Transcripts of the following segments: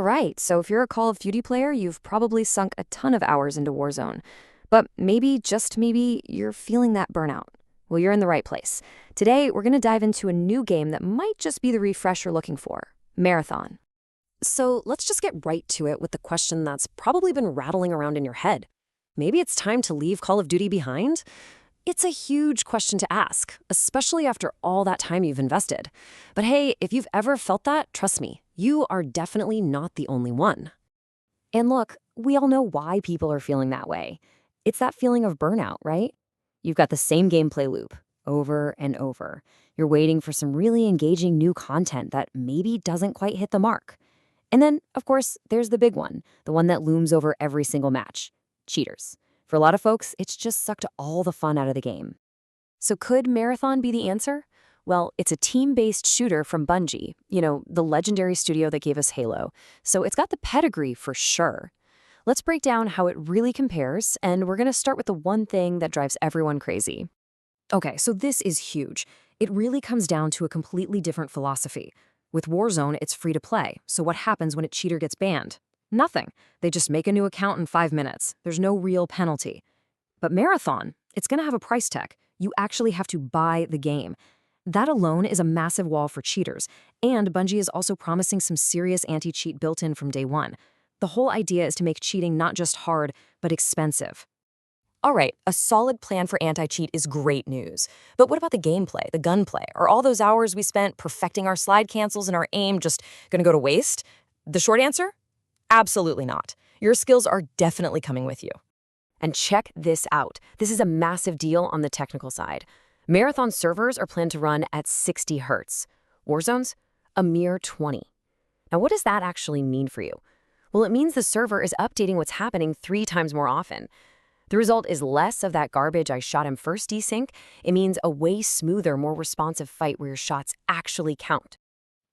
right, so if you're a Call of Duty player, you've probably sunk a ton of hours into Warzone. But maybe, just maybe, you're feeling that burnout. Well, you're in the right place. Today, we're going to dive into a new game that might just be the refresh you're looking for: Marathon. So let's just get right to it with the question that's probably been rattling around in your head. Maybe it's time to leave Call of Duty behind? It's a huge question to ask, especially after all that time you've invested. But hey, if you've ever felt that, trust me, you are definitely not the only one. And look, we all know why people are feeling that way. It's that feeling of burnout, right? You've got the same gameplay loop over and over. You're waiting for some really engaging new content that maybe doesn't quite hit the mark. And then, of course, there's the big one, the one that looms over every single match: cheaters. For a lot of folks, it's just sucked all the fun out of the game. So could Marathon be the answer? Well, it's a team-based shooter from Bungie, the legendary studio that gave us Halo. So it's got the pedigree for sure. Let's break down how it really compares, and we're going to start with the one thing that drives everyone crazy. Okay, so this is huge. It really comes down to a completely different philosophy. With Warzone, it's free to play, so what happens when a cheater gets banned? Nothing. They just make a new account in 5 minutes. There's no real penalty. But Marathon, it's going to have a price tag. You actually have to buy the game. That alone is a massive wall for cheaters, and Bungie is also promising some serious anti-cheat built in from day one. The whole idea is to make cheating not just hard, but expensive. All right, a solid plan for anti-cheat is great news. But what about the gameplay, the gunplay? Are all those hours we spent perfecting our slide cancels and our aim just gonna go to waste? The short answer? Absolutely not. Your skills are definitely coming with you. And check this out. This is a massive deal on the technical side. Marathon servers are planned to run at 60 Hz. Warzone's? A mere 20. Now, what does that actually mean for you? Well, it means the server is updating what's happening 3 times more often. The result is less of that garbage "I shot him first" desync. It means a way smoother, more responsive fight where your shots actually count.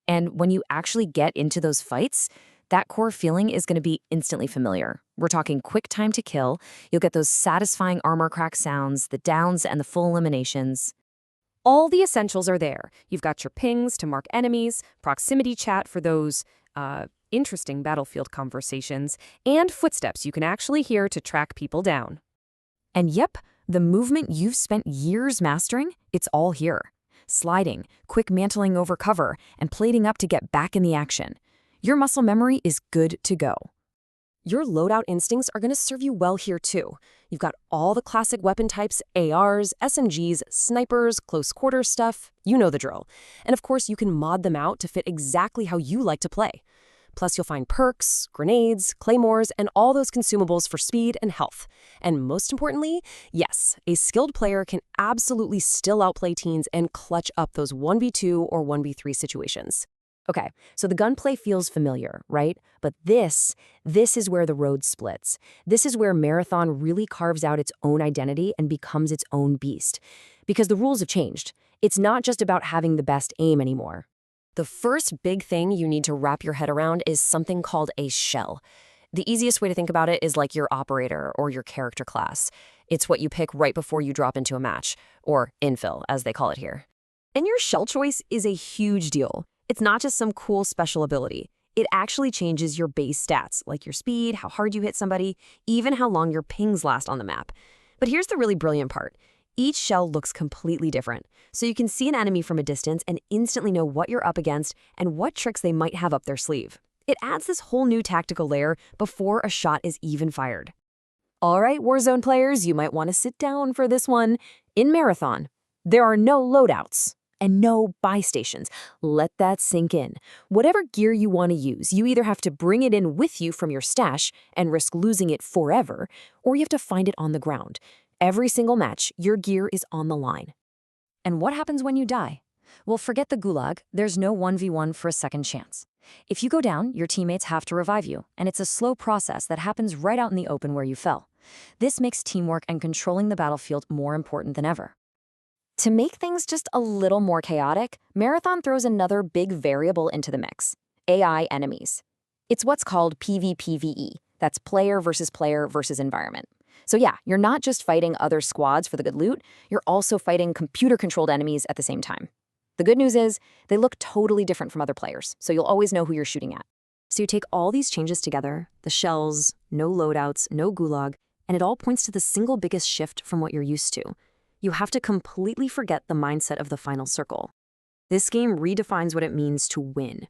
And when you actually get into those fights, that core feeling is going to be instantly familiar. We're talking quick time to kill. You'll get those satisfying armor crack sounds, the downs, and the full eliminations. All the essentials are there. You've got your pings to mark enemies, proximity chat for those interesting battlefield conversations, and footsteps you can actually hear to track people down. And yep, the movement you've spent years mastering, it's all here. Sliding, quick mantling over cover, and plating up to get back in the action. Your muscle memory is good to go. Your loadout instincts are going to serve you well here too. You've got all the classic weapon types: ARs, SMGs, snipers, close quarter stuff, you know the drill. And of course, you can mod them out to fit exactly how you like to play. Plus, you'll find perks, grenades, claymores, and all those consumables for speed and health. And most importantly, yes, a skilled player can absolutely still outplay teens and clutch up those 1v2 or 1v3 situations. Okay, so the gunplay feels familiar, right? But this is where the road splits. This is where Marathon really carves out its own identity and becomes its own beast. Because the rules have changed. It's not just about having the best aim anymore. The first big thing you need to wrap your head around is something called a shell. The easiest way to think about it is like your operator or your character class. It's what you pick right before you drop into a match, or infill, as they call it here. And your shell choice is a huge deal. It's not just some cool special ability. It actually changes your base stats, like your speed, how hard you hit somebody, even how long your pings last on the map. But here's the really brilliant part. Each shell looks completely different, so you can see an enemy from a distance and instantly know what you're up against and what tricks they might have up their sleeve. It adds this whole new tactical layer before a shot is even fired. All right, Warzone players, you might want to sit down for this one. In Marathon, there are no loadouts and no buy stations. Let that sink in. Whatever gear you want to use, you either have to bring it in with you from your stash and risk losing it forever, or you have to find it on the ground. Every single match, your gear is on the line. And what happens when you die? Well, forget the gulag. There's no 1v1 for a second chance. If you go down, your teammates have to revive you, and it's a slow process that happens right out in the open where you fell. This makes teamwork and controlling the battlefield more important than ever. To make things just a little more chaotic, Marathon throws another big variable into the mix: AI enemies. It's what's called PvPvE. That's player versus environment. So yeah, you're not just fighting other squads for the good loot, you're also fighting computer-controlled enemies at the same time. The good news is, they look totally different from other players, so you'll always know who you're shooting at. So you take all these changes together, the shells, no loadouts, no gulag, and it all points to the single biggest shift from what you're used to. You have to completely forget the mindset of the final circle. This game redefines what it means to win.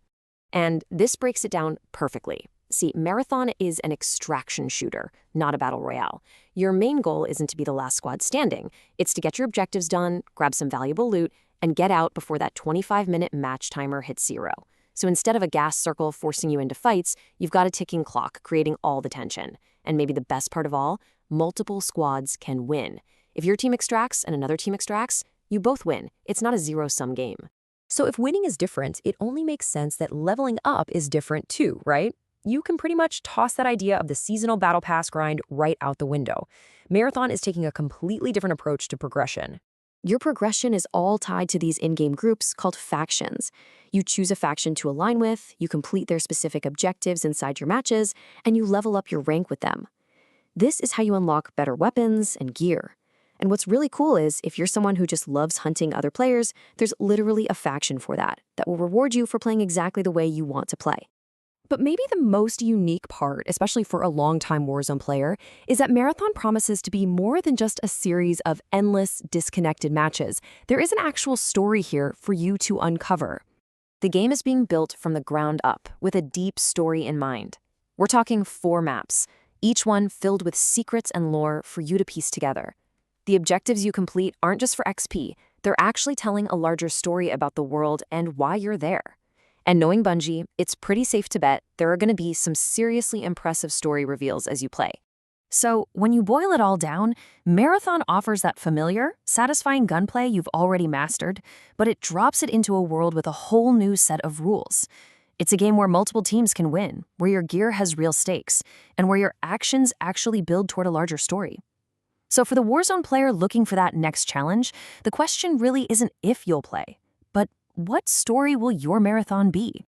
And this breaks it down perfectly. See, Marathon is an extraction shooter, not a battle royale. Your main goal isn't to be the last squad standing. It's to get your objectives done, grab some valuable loot, and get out before that 25-minute match timer hits 0. So instead of a gas circle forcing you into fights, you've got a ticking clock creating all the tension. And maybe the best part of all, multiple squads can win. If your team extracts and another team extracts, you both win. It's not a zero-sum game. So if winning is different, it only makes sense that leveling up is different too, right? You can pretty much toss that idea of the seasonal battle pass grind right out the window. Marathon is taking a completely different approach to progression. Your progression is all tied to these in-game groups called factions. You choose a faction to align with, you complete their specific objectives inside your matches, and you level up your rank with them. This is how you unlock better weapons and gear. And what's really cool is, if you're someone who just loves hunting other players, there's literally a faction for that will reward you for playing exactly the way you want to play. But maybe the most unique part, especially for a long-time Warzone player, is that Marathon promises to be more than just a series of endless, disconnected matches. There is an actual story here for you to uncover. The game is being built from the ground up, with a deep story in mind. We're talking 4 maps, each one filled with secrets and lore for you to piece together. The objectives you complete aren't just for XP, they're actually telling a larger story about the world and why you're there. And knowing Bungie, it's pretty safe to bet there are going to be some seriously impressive story reveals as you play. So, when you boil it all down, Marathon offers that familiar, satisfying gunplay you've already mastered, but it drops it into a world with a whole new set of rules. It's a game where multiple teams can win, where your gear has real stakes, and where your actions actually build toward a larger story. So for the Warzone player looking for that next challenge, the question really isn't if you'll play, but what story will your marathon be?